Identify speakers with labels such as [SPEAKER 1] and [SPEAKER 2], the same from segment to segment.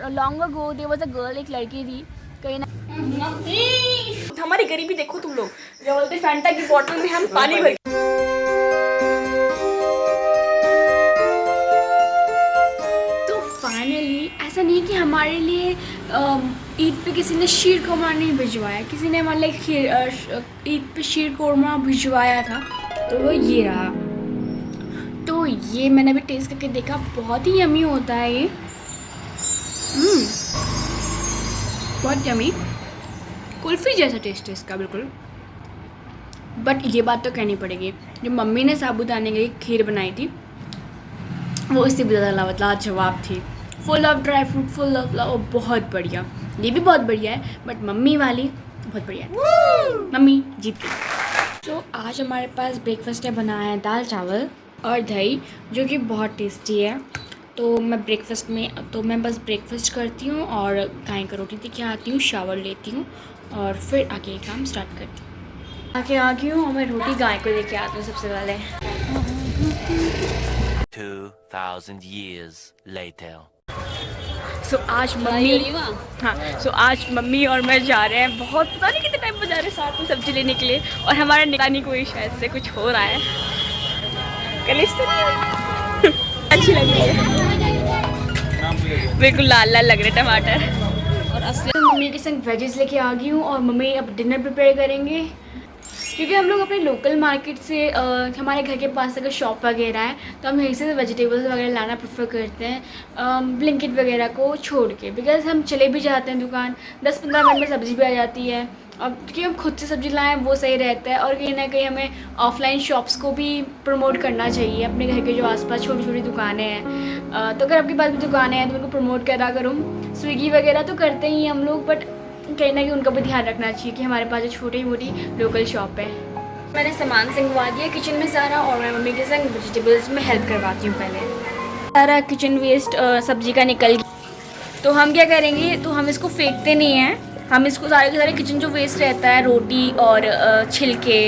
[SPEAKER 1] Long ago there was a girl, एक लड़की थी कहीं ना। हमारी गरीबी देखो तुम लोग, जो बोलते फैंटा की बोतल में हम पानी भर। तो फाइनली ऐसा नहीं कि हमारे लिए ईद पे किसी ने शीर कोरमा नहीं भिजवाया, किसी ने हमारे लिए ईद पे शीर कोरमा भिजवाया था, तो वो ये रहा। तो ये मैंने अभी टेस्ट करके देखा, बहुत ही यमी होता है ये। बहुत यमी, कुल्फ़ी जैसा टेस्ट है इसका बिल्कुल। बट ये बात तो कहनी पड़ेगी, जो मम्मी ने साबूदाने की खीर बनाई थी वो इससे भी ज़्यादा लाजवाब थी। Full of dry fruit, full of love, बहुत बढ़िया। ये भी बहुत बढ़िया है, बट मम्मी वाली बहुत बढ़िया है। मम्मी जीत गई। तो आज हमारे पास ब्रेकफास्ट में बनाया है दाल चावल और दही, जो कि बहुत टेस्टी है। तो मैं बस ब्रेकफास्ट करती हूँ और गाय का रोटी लेके आती हूँ, शावर लेती हूँ और फिर आगे काम स्टार्ट करती हूँ। आके आ गई हूँ और मैं रोटी गाय को लेके आती हूँ सबसे पहले।
[SPEAKER 2] 2000 years later.
[SPEAKER 1] आज मम्मी और मैं जा रहे हैं, बहुत पता नहीं कितने टाइम पर जा रहे हैं साथ में सब्जी लेने के लिए। और हमारा निकानी कोई शायद से कुछ हो रहा है, कलिश तो नहीं अच्छी लग रही है, बिल्कुल लाल लाल लग रहे टमाटर। और असली मम्मी के संग वेजेस लेके आ गई हूँ और मम्मी अब डिनर प्रिपेयर करेंगे, क्योंकि हम लोग अपने लोकल मार्केट से हमारे घर के पास अगर शॉप वगैरह है तो हम यहीं से वेजिटेबल्स वगैरह लाना प्रेफर करते हैं, ब्लिंकिट वगैरह को छोड़ के। बिकॉज़ हम चले भी जाते हैं दुकान, 10-15 मिनट में सब्ज़ी भी आ जाती है। अब क्योंकि हम खुद से सब्ज़ी लाएँ वो सही रहता है। और कहीं ना कहीं हमें ऑफलाइन शॉप्स को भी प्रमोट करना चाहिए, अपने घर के जो आसपास छोटी छोटी दुकानें हैं। तो अगर आपके पास भी दुकानें हैं तो उनको प्रमोट करा करो। स्विगी वगैरह तो करते ही हम लोग, बट कहीं ना कहीं उनका भी ध्यान रखना चाहिए कि हमारे पास जो छोटी मोटी लोकल शॉप है। मैंने सामान संगवा दिया किचन में सारा, और मैं मम्मी के संग वेजिटेबल्स में हेल्प करवाती हूँ। पहले सारा किचन वेस्ट सब्जी का निकल गया, तो हम क्या करेंगे, तो हम इसको फेंकते नहीं हैं, हम इसको सारे के सारे किचन जो वेस्ट रहता है, रोटी और छिलके,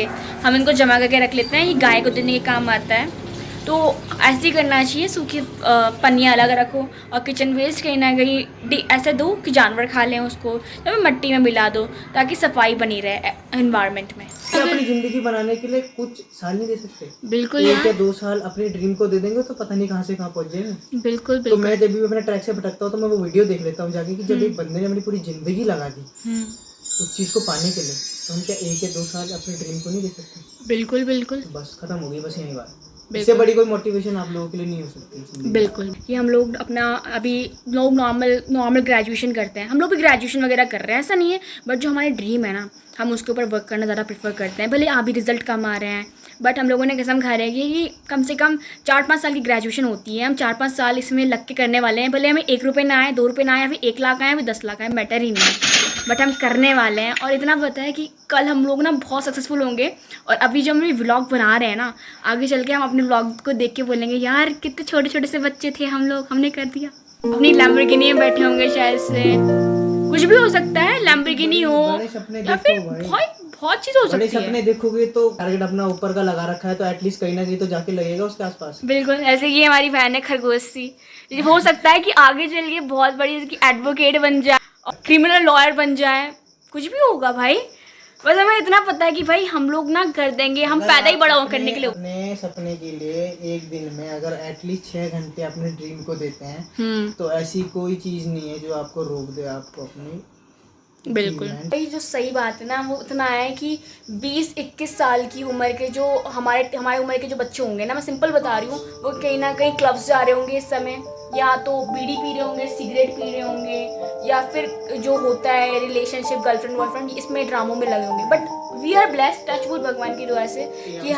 [SPEAKER 1] हम इनको जमा करके रख लेते हैं। ये गाय को देने के काम आता है, तो ऐसे ही करना चाहिए। सूखी पन्नियाँ अलग रखो और किचन वेस्ट कहीं ना कहीं ऐसे दो कि जानवर खा लें उसको, या फिर मिट्टी में मिला दो ताकि सफाई बनी रहे एनवायरनमेंट में।
[SPEAKER 3] अपनी ज़िंदगी बनाने के लिए कुछ साल नहीं दे सकते,
[SPEAKER 1] बिल्कुल,
[SPEAKER 3] 1 या 2 साल अपने ड्रीम को दे देंगे तो पता नहीं कहाँ से कहाँ पहुँच जाएंगे।
[SPEAKER 1] बिल्कुल
[SPEAKER 3] तो मैं जब भी अपने ट्रैक से भटकता हूँ तो मैं वो वीडियो देख लेता हूँ जाके, कि जब एक बंदे ने अपनी पूरी ज़िंदगी लगा दी उस चीज़ को पाने के लिए, तो हम क्या 1 या 2 साल अपने ड्रीम को नहीं दे सकते?
[SPEAKER 1] बिल्कुल बिल्कुल,
[SPEAKER 3] बस खत्म हो गई, बस यही बात। इससे बड़ी कोई मोटिवेशन आप लोगों के लिए नहीं हो सकती।
[SPEAKER 1] बिल्कुल, कि हम लोग अपना अभी लोग नॉर्मल ग्रेजुएशन करते हैं, हम लोग भी ग्रेजुएशन वगैरह कर रहे हैं, ऐसा नहीं है। बट जो हमारे ड्रीम है ना, हम उसके ऊपर वर्क करना ज़्यादा प्रेफर करते हैं। भले अभी रिजल्ट कम आ रहे हैं, बट हम लोगों ने कसम खा रहे हैं कि कम से कम 4-5 साल की ग्रेजुएशन होती है, हम 4-5 साल इसमें लग के करने वाले हैं। भले हमें 1 रुपये ना आए, 2 रुपये ना आए, या फिर 1 लाख आए, या फिर 10 लाख आए, मैटर ही नहीं है, बट हम करने वाले हैं। और इतना पता है कि कल हम लोग ना बहुत सक्सेसफुल होंगे। और अभी जब हम ये व्लॉग बना रहे हैं ना, आगे चल के हम अपने व्लॉग को देख के बोलेंगे यार कितने छोटे छोटे से बच्चे थे हम लोग, हमने कर दिया। अपनी लैम्बोर्गिनी में बैठे होंगे, शायद से कुछ भी हो सकता है, लैम्बोर्गिनी हो या फिर बहुत चीज़ हो सकती है।
[SPEAKER 3] बड़े सपने देखोगे तो टारगेट अपना ऊपर का लगा रखा है, तो एटलीस्ट कहीं ना कहीं तो जाके लगेगा उसके आसपास।
[SPEAKER 1] बिल्कुल, ऐसे ही हमारी बहन है खरगोश सी, हो सकता है कि आगे चल के बहुत बड़ी इसकी एडवोकेट बन जाए, क्रिमिनल लॉयर बन जाए, कुछ भी होगा भाई। बस हमें इतना पता है कि भाई हम लोग ना कर देंगे, हम पैदा ही बड़ा करने के लिए।
[SPEAKER 3] अपने सपने के लिए एक दिन में अगर एटलीस्ट 6 घंटे अपने ड्रीम को देते हैं तो ऐसी कोई चीज़ नहीं है जो आपको रोक दे आपको अपनी।
[SPEAKER 1] बिल्कुल भाई, जो सही बात है ना वो इतना है कि 20-21 साल की उम्र के जो हमारे उम्र के जो बच्चे होंगे ना, मैं सिंपल बता रही हूँ, वो कहीं ना कहीं क्लब्स जा रहे होंगे इस समय, या तो बीड़ी पी रहे होंगे, सिगरेट पी रहे होंगे, या फिर जो होता है रिलेशनशिप गर्लफ्रेंड बॉयफ्रेंड, इसमें ड्रामों में लगे होंगे। But we are blessed, touch wood भगवान की दुआ से, कि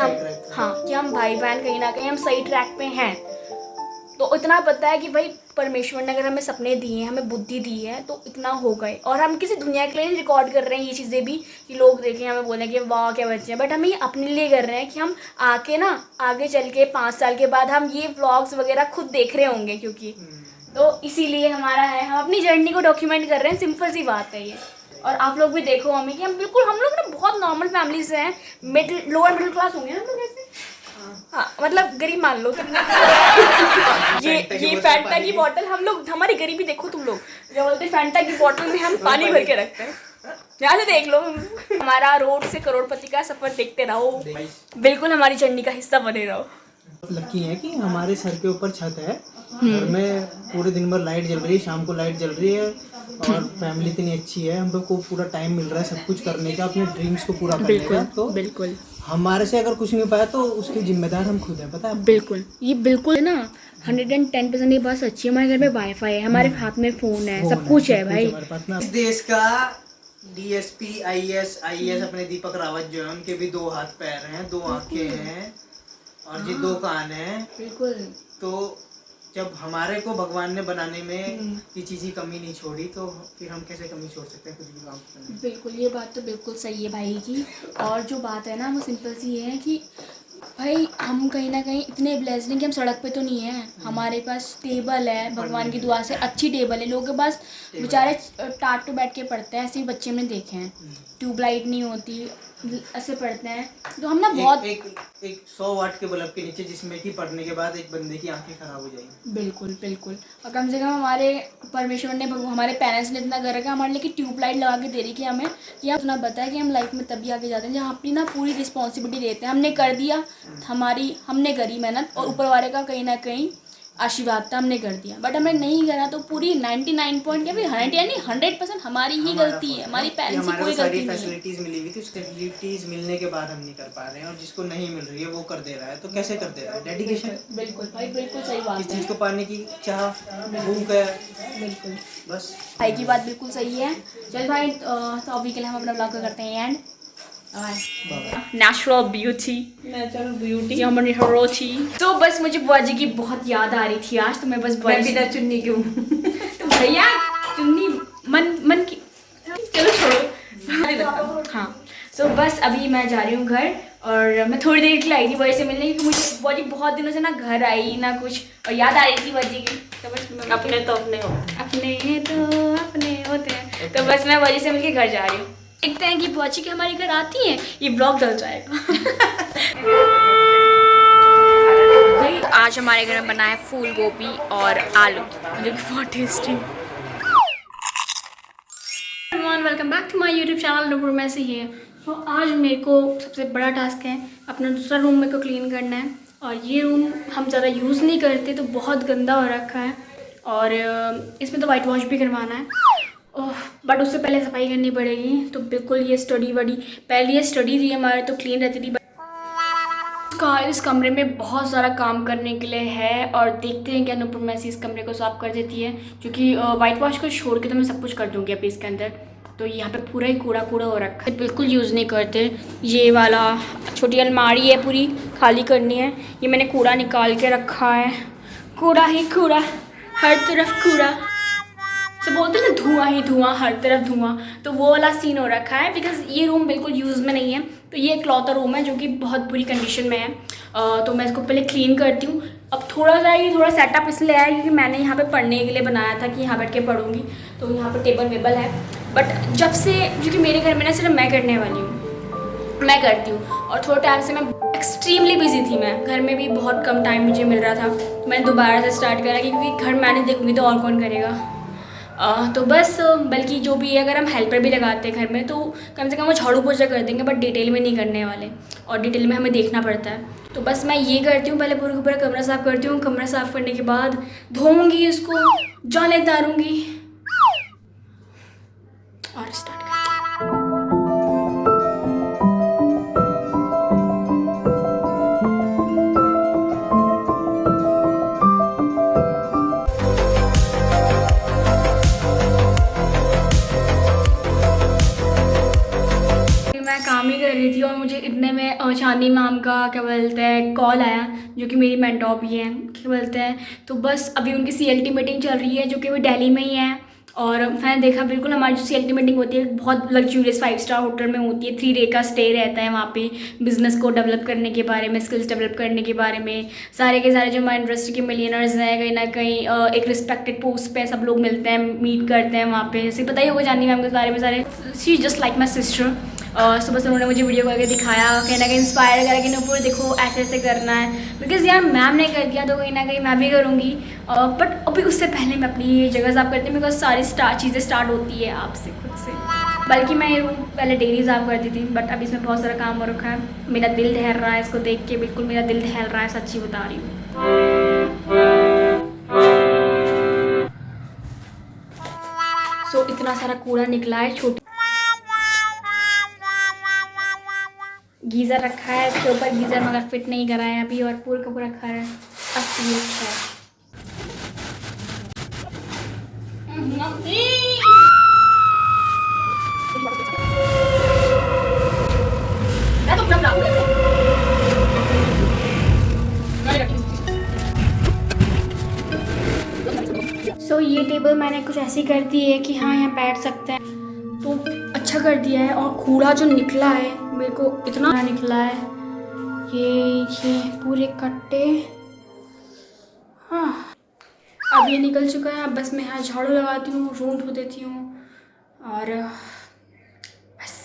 [SPEAKER 1] हम भाई बहन कहीं ना कहीं हम सही ट्रैक पे हैं। तो इतना पता है कि भाई परमेश्वर ने अगर हमें सपने दिए हैं, हमें बुद्धि दी है, तो इतना हो गए। और हम किसी दुनिया के लिए नहीं रिकॉर्ड कर रहे हैं ये चीज़ें भी कि लोग देखें हमें बोलें कि वाह क्या बच्चे हैं, बट हम ये अपने लिए कर रहे हैं कि हम आगे चल के 5 साल के बाद हम ये व्लॉग्स वगैरह खुद देख रहे होंगे, क्योंकि तो इसीलिए हमारा है, हम अपनी जर्नी को डॉक्यूमेंट कर रहे हैं। सिंपल सी बात है ये। और आप लोग भी देखो हमें कि हम लोग ना बहुत नॉर्मल फैमिली से हैं, लोअर मिडिल क्लास होंगे ना हम लोग ऐसे। हाँ मतलब गरीब मान लो तुम। ये फैंटा की बोतल हम लोग, हमारी गरीबी देखो तुम लोग, जो बोलते फैंटा की बोतल में हम पानी भर के रखते हैं। यहाँ से देख लो, हमारा रोड से करोड़पति का सफर देखते रहो, बिल्कुल हमारी जर्नी का हिस्सा बने रहो।
[SPEAKER 3] लकी है कि हमारे सर के ऊपर छत है, घर में पूरे दिन भर लाइट जल रही है, शाम को लाइट जल रही है, और फैमिली इतनी अच्छी है, हम लोग को पूरा टाइम मिल रहा है सब कुछ करने का, अपने ड्रीम्स को पूरा करने का। तो
[SPEAKER 1] बिल्कुल
[SPEAKER 3] हमारे से अगर कुछ नहीं पाया तो उसके जिम्मेदार हम खुद हैं, पता है?
[SPEAKER 1] बिल्कुल, ये बिल्कुल है ना 110% ये बात सच्ची है। हमारे घर में वाईफाई है, हमारे हाथ में फोन है, सब कुछ है भाई।
[SPEAKER 3] हमारे पास ना इस देश का DSP IAS अपने दीपक रावत जो है, उनके भी 2 हाथ पैर हैं, 2 आंखें हैं और ये 2 कान हैं।
[SPEAKER 1] बिल्कुल।
[SPEAKER 3] तो जब हमारे को भगवान ने बनाने में किसी चीज़ की कमी नहीं छोड़ी, तो फिर हम कैसे कमी छोड़ सकते हैं कुछ भी काम करने में?
[SPEAKER 1] बिल्कुल, ये बात तो बिल्कुल सही है भाई की। और जो बात है ना वो सिंपल सी है कि भाई हम कहीं ना कहीं इतने ब्लेस्ड हैं कि हम सड़क पे तो नहीं है, हमारे पास टेबल है, भगवान की दुआ से अच्छी टेबल है। लोगों के पास बेचारे टाट पे बैठ के पढ़ते हैं, ऐसे ही बच्चे हमने देखे हैं, ट्यूबलाइट नहीं होती, ऐसे पढ़ते हैं। तो हम ना बहुत
[SPEAKER 3] एक 100 वाट के बल्ब के नीचे, जिसमें कि पढ़ने के बाद एक बंदे की आंखें खराब हो जाएंगी।
[SPEAKER 1] बिल्कुल बिल्कुल। और कम से कम हमारे परमेश्वर ने, हमारे पेरेंट्स ने इतना कर रखा है हमारे लिए कि ट्यूबलाइट लगा के दे रही कि हमें यह इतना पता है कि हम लाइफ में तभी आगे जाते हैं जहाँ अपनी ना पूरी रिस्पॉन्सिबिलिटी लेते हैं। हमने कर दिया, हमने करी मेहनत, और ऊपर वाले का कहीं ना कहीं आशीर्वाद था, हमने कर दिया। बट हमने नहीं करा तो पूरी 100% हमारी ही गलती है, हमारी पेरेंट्स की कोई गलती नहीं है।
[SPEAKER 3] फैसिलिटीज मिली हुई थी, उस फैसिलिटीज मिलने के बाद हम नहीं कर पा रहे हैं, और जिसको नहीं मिल रही है वो कर दे रहा है। तो कैसे कर दे रहा है? डेडिकेशन।
[SPEAKER 1] बिल्कुल भाई, बिल्कुल सही बात
[SPEAKER 3] इस
[SPEAKER 1] है।
[SPEAKER 3] चीज़ को पाने की चाह, भूख है,
[SPEAKER 1] बिल्कुल
[SPEAKER 3] बस।
[SPEAKER 1] भाई की बात बिल्कुल सही है। चल भाई, तो अभी के लिए हम अपना ब्लॉग करते हैं एंड नेचुरल ब्यूटी हमारी हीरो थी। तो बस मुझे बुआ जी की बहुत याद आ रही थी आज, तो मैं बस बुआ जी चुन्नी क्यों तो भैया चुन्नी मन की, चलो छोड़ो। हाँ तो बस अभी मैं जा रही हूँ घर, और मैं थोड़ी देर के लिए आई थी बुआ से मिलने, क्योंकि मुझे बुआ जी बहुत दिनों से ना घर आई ना कुछ, और याद आ रही थी बुआ जी की। तो बस अपने तो अपने होते हैं। तो बस मैं बुआ जी से मिलके घर जा रही हूँ। देखते हैं कि बुआ जी के हमारे घर आती हैं, ये ब्लॉग डल जाएगा। आज हमारे घर में बना है फूल गोभी और आलू, जो कि बहुत tasty. Welcome back to my YouTube channel Nupur में से है। तो आज मेरे को सबसे बड़ा टास्क है, अपना दूसरा रूम मेरे को क्लीन करना है। और ये रूम हम ज़्यादा यूज़ नहीं करते, तो बहुत गंदा हो रखा है, और इसमें तो वाइट वॉश भी करवाना है, बट उससे पहले सफाई करनी पड़ेगी। तो बिल्कुल ये पहले ये स्टडी थी हमारे, तो क्लीन रहती थी। इस कमरे में बहुत सारा काम करने के लिए है, और देखते हैं कि नूपुर मैसी इस कमरे को साफ़ कर देती है, क्योंकि वाइट वॉश को छोड़ के तो मैं सब कुछ कर दूँगी अभी इसके अंदर। तो यहाँ पे पूरा ही कूड़ा हो रखा है, बिल्कुल यूज़ नहीं करते। ये वाला छोटी अलमारी है, पूरी खाली करनी है। ये मैंने कूड़ा निकाल के रखा है, कूड़ा ही कूड़ा, हर तरफ कूड़ा, तो बोलते हैं ना धुआं ही धुआं, हर तरफ धुआं। तो वो वाला सीन हो रखा है, बिकॉज ये रूम बिल्कुल यूज़ में नहीं है। तो ये एक लौता रूम है जो कि बहुत बुरी कंडीशन में है। तो मैं इसको पहले क्लीन करती हूँ। अब थोड़ा सेटअप इसलिए आया क्योंकि मैंने यहाँ पे पढ़ने के लिए बनाया था कि यहाँ बैठ के पढ़ूँगी, तो यहाँ पे टेबल वेबल है। बट जब से, क्योंकि मेरे घर में ना सिर्फ मैं करने वाली हूँ, मैं करती हूँ, और थोड़े टाइम से मैं एक्सट्रीमली बिजी थी, मैं घर में भी बहुत कम टाइम मुझे मिल रहा था। मैंने दोबारा से स्टार्ट करा, क्योंकि घर मैं नहीं देखूँगी तो और कौन करेगा। तो बस, बल्कि जो भी है, अगर हम हेल्पर भी लगाते हैं घर में तो कम से कम वो झाड़ू पोछा कर देंगे, बट डिटेल में नहीं करने वाले, और डिटेल में हमें देखना पड़ता है। तो बस मैं ये करती हूँ, पहले पूरा कमरा साफ़ करती हूँ। कमरा साफ़ करने के बाद धोऊंगी इसको, जाले डालूंगी और स्टार्ट काम ही कर रही थी, और मुझे इतने में चांदी मैम का क्या बोलते हैं कॉल आया, जो कि मेरी मेंटोर भी है, क्या बोलते हैं। तो बस अभी उनकी CLT मीटिंग चल रही है, जो कि वो दिल्ली में ही है। और मैंने देखा, बिल्कुल हमारी जो CLT मीटिंग होती है बहुत लग्जूरियस 5 स्टार होटल में होती है, 3 डे का स्टे रहता है वहाँ पे। बिज़नेस को डेवलप करने के बारे में, स्किल्स डेवलप करने के बारे में, सारे के सारे जो हमारे इंडस्ट्री के मिलियनर्स हैं, कहीं ना कहीं एक रिस्पेक्टेड पोस्ट पे सब लोग मिलते हैं, मीट करते हैं वहाँ पे। जैसे पता ही होगा जानी मैम के बारे में सारे, she is just like my sister. सुबह से उन्होंने मुझे वीडियो करके दिखाया, कहीं ना कहीं इंस्पायर करा कि नुपुर देखो ऐसे ऐसे करना है, बिकॉज़ यार मैम ने कर दिया तो कहीं ना कहीं मैं भी करूँगी। बट अभी उससे पहले मैं अपनी जगह साफ करती हूँ, बिकॉज सारी चीज़ें स्टार्ट होती है आपसे खुद से। बल्कि मैं ये रूम पहले डेली साफ करती थी, बट अभी इसमें बहुत सारा काम हो रखा है। मेरा दिल दहल रहा है इसको देख के, बिल्कुल मेरा दिल दहल रहा है, सच्ची बता रही हूँ। सो इतना सारा कूड़ा निकला है। छोटी गीज़र रखा है इसके ऊपर, गीज़र मगर फिट नहीं करा है अभी, और पूरा का पूरा घर असली है। सो ये टेबल मैंने कुछ ऐसी कर दी है कि हाँ यहाँ बैठ सकते हैं, तो अच्छा कर दिया है। और कूड़ा जो निकला है मेरे को इतना निकला है, ये पूरे कट्टे, हाँ अब ये निकल चुका है। अब बस मैं यहाँ झाड़ू लगाती हूँ, रूम धो देती हूँ और बस।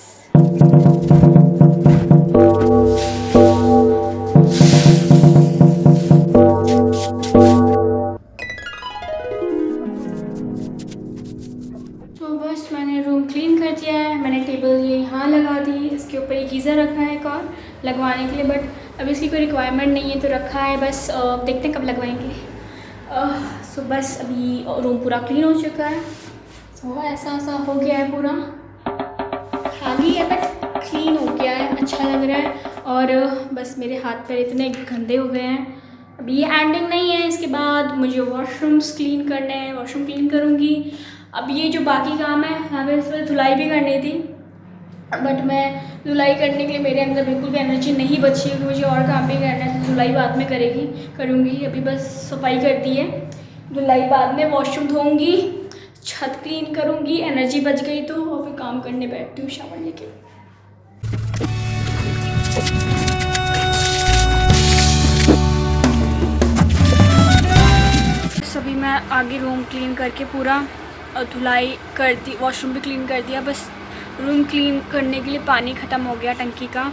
[SPEAKER 1] तो बस मैंने रूम क्लीन कर दिया है। मैंने टेबल ये यहाँ लगा दी, इसके ऊपर ये गीज़र रखा है एक और लगवाने के लिए, बट अभी इसकी कोई रिक्वायरमेंट नहीं है तो रखा है बस। देखते हैं कब लगवाएंगे। सो बस अभी रूम पूरा क्लीन हो चुका है। सो ऐसा हो गया है, पूरा खाली है बट क्लीन हो गया है, अच्छा लग रहा है। और बस मेरे हाथ पैर इतने गंदे हो गए हैं। अभी ये एंडिंग नहीं है, इसके बाद मुझे वॉशरूम्स क्लीन करने हैं, वॉशरूम क्लीन करूँगी। अब ये जो बाकी काम है, यहाँ पे इस पर धुलाई भी करनी थी, बट मैं धुलाई करने के लिए मेरे अंदर बिल्कुल भी एनर्जी नहीं बची, क्योंकि मुझे और काम भी करना है। तो धुलाई बाद में करूँगी। अभी बस सफाई कर दी है, धुलाई बाद में, वॉशरूम धोऊँगी, छत क्लीन करूँगी। एनर्जी बच गई तो, और फिर काम करने बैठती हूँ शावर लेके। अभी मैं आगे रूम क्लीन करके पूरा धुलाई कर दी, वॉशरूम भी क्लीन कर दिया। बस रूम क्लीन करने के लिए पानी ख़त्म हो गया टंकी का,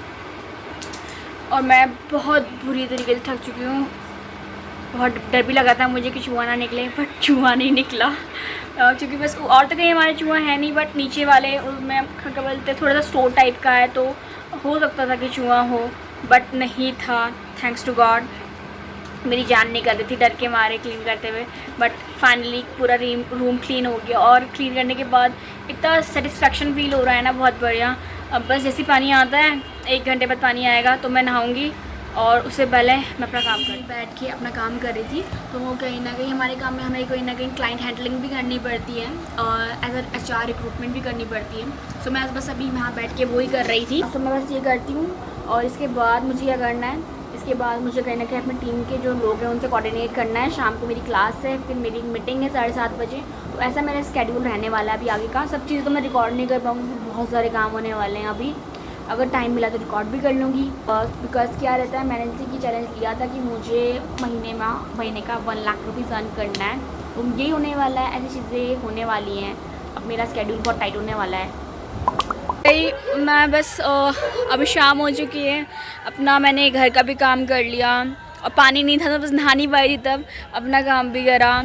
[SPEAKER 1] और मैं बहुत बुरी तरीके से थक चुकी हूँ। बहुत डर भी लगा था मुझे कि चूहा ना निकले, बट चूहा नहीं निकला। क्योंकि बस और तो कहीं हमारे चूहा है नहीं, बट नीचे वाले उसमें क्या बोलते थोड़ा सा स्टोर टाइप का है, तो हो सकता था कि चूहा हो, बट नहीं था। Thanks to God. मेरी जान निकल रही थी डर के मारे क्लीन करते हुए, बट फाइनली पूरा रूम क्लीन हो गया। और क्लीन करने के बाद इतना सेटिस्फेक्शन फील हो रहा है ना, बहुत बढ़िया। अब बस जैसे पानी आता है, 1 घंटे बाद पानी आएगा तो मैं नहाऊंगी, और उससे पहले मैं अपना काम कर बैठ के अपना काम कर रही थी। तो कहीं ना कहीं हमारे काम में हमें कहीं ना कहीं क्लाइंट हैंडलिंग भी करनी पड़ती है, और एज एन HR रिक्रूटमेंट भी करनी पड़ती है। सो मैं बस अभी वहाँ बैठ के वो ही कर रही थी। तो मैं बस ये करती हूँ, और इसके बाद मुझे क्या करना है, इसके बाद मुझे कहीं ना कहीं अपनी टीम के जो लोग हैं उनसे कोऑर्डिनेट करना है। शाम को मेरी क्लास है, फिर मेरी मीटिंग है 7:30 बजे, तो ऐसा मेरा स्केड्यूल रहने वाला है अभी आगे का। सब चीज़ तो मैं रिकॉर्ड नहीं कर पाऊँगी, बहुत सारे काम होने वाले हैं अभी। अगर टाइम मिला तो रिकॉर्ड भी कर लूँगी, बिकॉज क्या रहता है, मैंने इसी की चैलेंज लिया था कि मुझे महीने का 1 लाख रुपीज़ अर्न करना है, तो यही होने वाला है। ऐसी चीज़ें होने वाली हैं। अब मेरा स्केड्यूल बहुत टाइट होने वाला है। मैं बस अभी शाम हो चुकी है, अपना मैंने घर का भी काम कर लिया, और पानी नहीं था तो बस नहा नहीं पाई थी, तब अपना काम भी करा।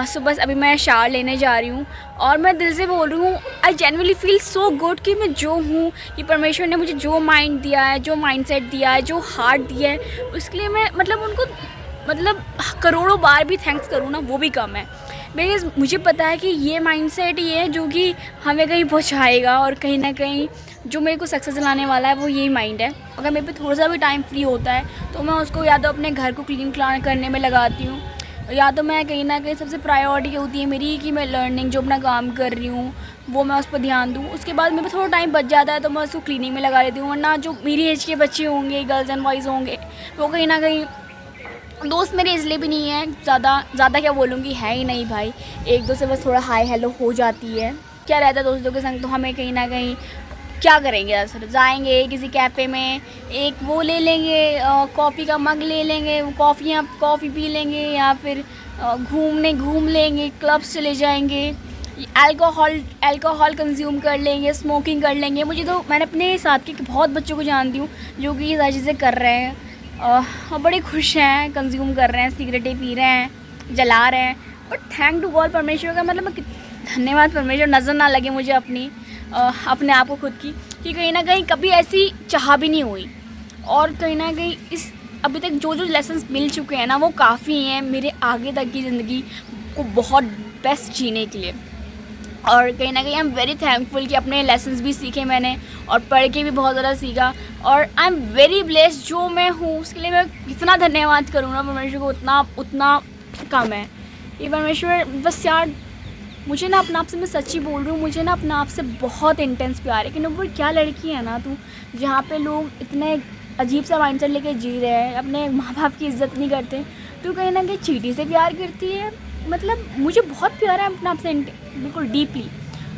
[SPEAKER 1] सो बस अभी मैं शावर लेने जा रही हूँ, और मैं दिल से बोल रही हूँ, I genuinely feel so good कि मैं जो हूँ, कि परमेश्वर ने मुझे जो माइंड दिया है, जो माइंडसेट दिया है, जो हार्ट दिया है, उसके लिए मैं उनको करोड़ों बार भी थैंक्स करूँ ना, वो भी कम है। बिकॉज़ मुझे पता है कि ये माइंडसेट ही है जो कि हमें कहीं पहुंचाएगा, और कहीं ना कहीं जो मेरे को सक्सेस दिलाने वाला है वो यही माइंड है। अगर मेरे पे थोड़ा सा भी टाइम फ्री होता है तो मैं उसको या तो अपने घर को क्लीन करने में लगाती हूँ, या तो मैं कहीं ना कहीं सबसे प्रायोरिटी होती है मेरी कि मैं लर्निंग जो अपना काम कर रही हूँ वो मैं उस पर ध्यान दूँ। उसके बाद मेरे पे थोड़ा टाइम बच जाता है तो मैं उसको क्लीनिंग में लगा लेती हूँ। वरना जो मेरी एज के बच्चे होंगे, गर्ल्स एंड बॉयज़ होंगे, वो कहीं ना कहीं, दोस्त मेरे इसलिए भी नहीं है, ज़्यादा क्या बोलूँगी, है ही नहीं भाई। एक दो से बस थोड़ा हाई हेलो हो जाती है, क्या रहता है दोस्तों के संग। तो हमें कहीं ना कहीं क्या करेंगे, दरअसल जाएंगे किसी कैफ़े में, एक वो ले लेंगे, कॉफ़ी का मग ले लेंगे, कॉफ़ी पी लेंगे, या फिर घूम लेंगे, क्लब्स चले जाएंगे, अल्कोहल कंज्यूम कर लेंगे, स्मोकिंग कर लेंगे। मुझे तो, मैंने अपने साथ के बहुत बच्चों को जानती हूँ जो कि ये सारी चीज़ें कर रहे हैं और बड़े खुश हैं, कंज्यूम कर रहे हैं, सिगरेटें पी रहे हैं, जला रहे हैं। बट थैंक टू गॉड, परमेश्वर का मतलब मैं धन्यवाद परमेश्वर, नज़र ना लगे मुझे अपने आप को खुद की, कि कहीं ना कहीं कभी ऐसी चाह भी नहीं हुई। और कहीं ना कहीं इस अभी तक जो लेसन्स मिल चुके हैं ना, वो काफ़ी हैं मेरे आगे तक की ज़िंदगी को बहुत बेस्ट जीने के लिए। और कहीं ना कहीं आई एम वेरी थैंकफुल कि अपने लेसन्स भी सीखे मैंने और पढ़ के भी बहुत ज़्यादा सीखा। और आई एम वेरी ब्लेस्ड जो मैं हूँ, उसके लिए मैं कितना धन्यवाद करूँ ना परमेश्वर को, उतना कम है। ये परमेश्वर बस यार, मुझे ना अपने आप से, मैं सच्ची बोल रही हूँ, मुझे ना अपने आप से बहुत इंटेंस प्यार है कि नूपुर क्या लड़की है ना तू, जहाँ पे लोग इतने अजीब सा माइंडसेट लेके जी रहे हैं, अपने माँ बाप की इज़्ज़त नहीं करते, तू कहीं ना कहीं चीटी से प्यार करती है। मतलब मुझे बहुत प्यार है अपने आप से, बिल्कुल डीपली।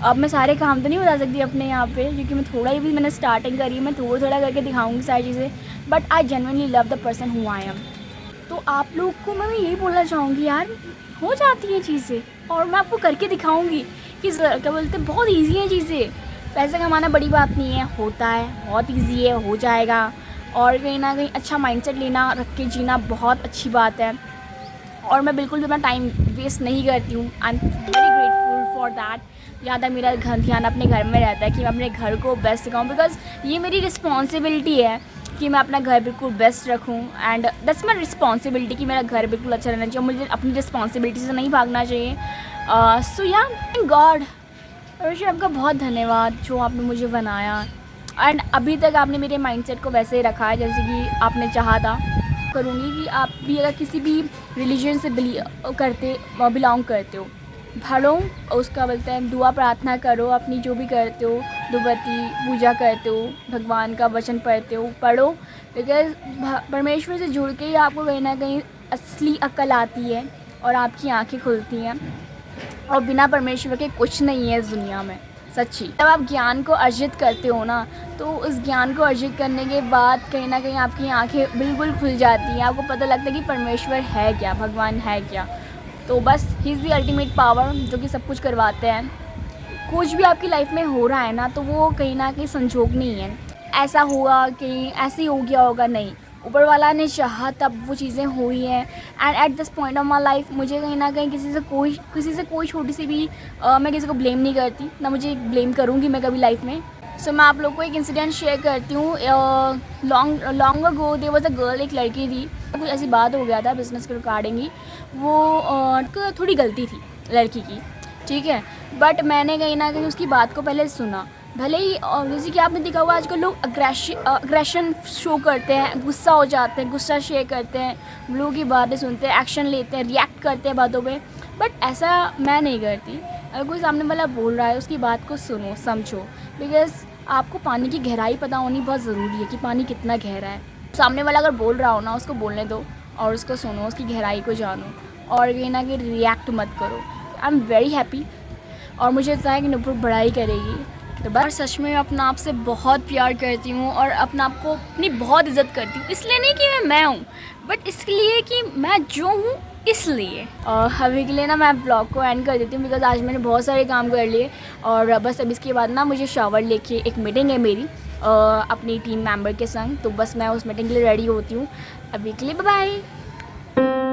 [SPEAKER 1] अब मैं सारे काम तो नहीं बता सकती अपने यहाँ पे, क्योंकि मैं थोड़ा ही भी मैंने स्टार्टिंग करी है, मैं थोड़ा करके दिखाऊंगी सारी चीज़ें। But I genuinely love the person who I am. तो आप लोग को मैं यही बोलना चाहूँगी यार, हो जाती हैं चीज़ें और मैं आपको करके दिखाऊंगी कि क्या बोलते हैं, बहुत इजी है चीज़ें। पैसे कमाना बड़ी बात नहीं है, होता है, बहुत इजी है, हो जाएगा। और कहीं ना कहीं अच्छा माइंडसेट लेना, रख के जीना बहुत अच्छी बात है। और मैं बिल्कुल भी अपना टाइम वेस्ट नहीं करती हूँ। I am very grateful for that. ज़्यादा मेरा ध्यान अपने घर में रहता है कि मैं अपने घर को बेस्ट दिखाऊँ, बिकॉज ये मेरी रिस्पॉन्सिबिलिटी है कि मैं अपना घर बिल्कुल बेस्ट रखूँ। एंड दैट्स माई रिस्पॉन्सिबिलिटी कि मेरा घर बिल्कुल अच्छा रहना चाहिए, मुझे अपनी रिस्पॉन्सिबिलिटी से नहीं भागना चाहिए। सो या थैंक गॉड, परमेश्वर आपका बहुत धन्यवाद जो आपने मुझे बनाया। एंड अभी तक आपने मेरे माइंडसेट को वैसे ही रखा है जैसे कि आपने चाहा था। करूँगी कि आप भी अगर किसी भी रिलीजन से बिलोंग करते हो, पढ़ो, उसका बोलते हैं दुआ प्रार्थना करो, अपनी जो भी करते हो, धूपबत्ती पूजा करते हो, भगवान का वचन पढ़ते हो, पढ़ो। बिकॉज परमेश्वर से जुड़ के ही आपको कहीं ना कहीं असली अक्ल आती है और आपकी आंखें खुलती हैं। और बिना परमेश्वर के कुछ नहीं है इस दुनिया में, सच्ची। जब आप ज्ञान को अर्जित करते हो ना, तो उस ज्ञान को अर्जित करने के बाद कहीं ना कहीं आपकी आंखें बिल्कुल खुल जाती हैं, आपको पता लगता है कि परमेश्वर है क्या, भगवान है क्या। तो बस he is the ultimate power जो कि सब कुछ करवाते हैं। कुछ भी आपकी लाइफ में हो रहा है ना, तो वो कहीं ना कहीं संजोग नहीं है, ऐसा हुआ कि ऐसे ही हो गया होगा, नहीं, ऊपर वाला ने चाहा तब वो चीज़ें हुई हैं। And at this point of my life मुझे कहीं ना कहीं किसी से कोई छोटी सी भी मैं किसी को ब्लेम नहीं करती, ना मुझे ब्लेम करूँगी मैं कभी लाइफ में। सो मैं आप लोग को एक इंसिडेंट शेयर करती हूँ। Long ago there was a girl, एक लड़की थी, कुछ ऐसी बात हो गया था बिज़नेस के रिगार्डिंग ही, वो थोड़ी गलती थी लड़की की, ठीक है। बट मैंने कहीं ना कहीं उसकी बात को पहले सुना। भले ही जैसे कि आपने देखा हुआ आजकल लोग अग्रेशन शो करते हैं, गुस्सा हो जाते हैं, गुस्सा शेयर करते हैं, लोगों की बातें सुनते हैं, एक्शन लेते हैं, रिएक्ट करते हैं बातों पे। बट ऐसा मैं नहीं करती। अगर कोई सामने वाला बोल रहा है उसकी बात को सुनो, समझो। बिकॉज़ आपको पानी की गहराई पता होनी बहुत ज़रूरी है कि पानी कितना गहरा है। सामने वाला अगर बोल रहा हो ना, उसको बोलने दो और उसको सुनो, उसकी गहराई को जानो और कहीं ना कहीं रिएक्ट मत करो। आई एम वेरी हैप्पी और मुझे लगता है कि नूपुर बड़ाई करेगी। तो बस सच में अपना आप से बहुत प्यार करती हूँ और अपना आप को अपनी बहुत इज़्ज़त करती हूँ। इसलिए नहीं कि मैं हूँ, बट इसलिए कि मैं जो हूँ इसलिए। और अभी के लिए ना मैं ब्लॉग को एंड कर देती हूँ, बिकॉज आज मैंने बहुत सारे काम कर लिए और बस अब इसके बाद ना मुझे शावर लेके एक मीटिंग है मेरी अपनी टीम मेंबर के संग। तो बस मैं उस मीटिंग के लिए रेडी होती हूँ। अभी के लिए बाय बाय।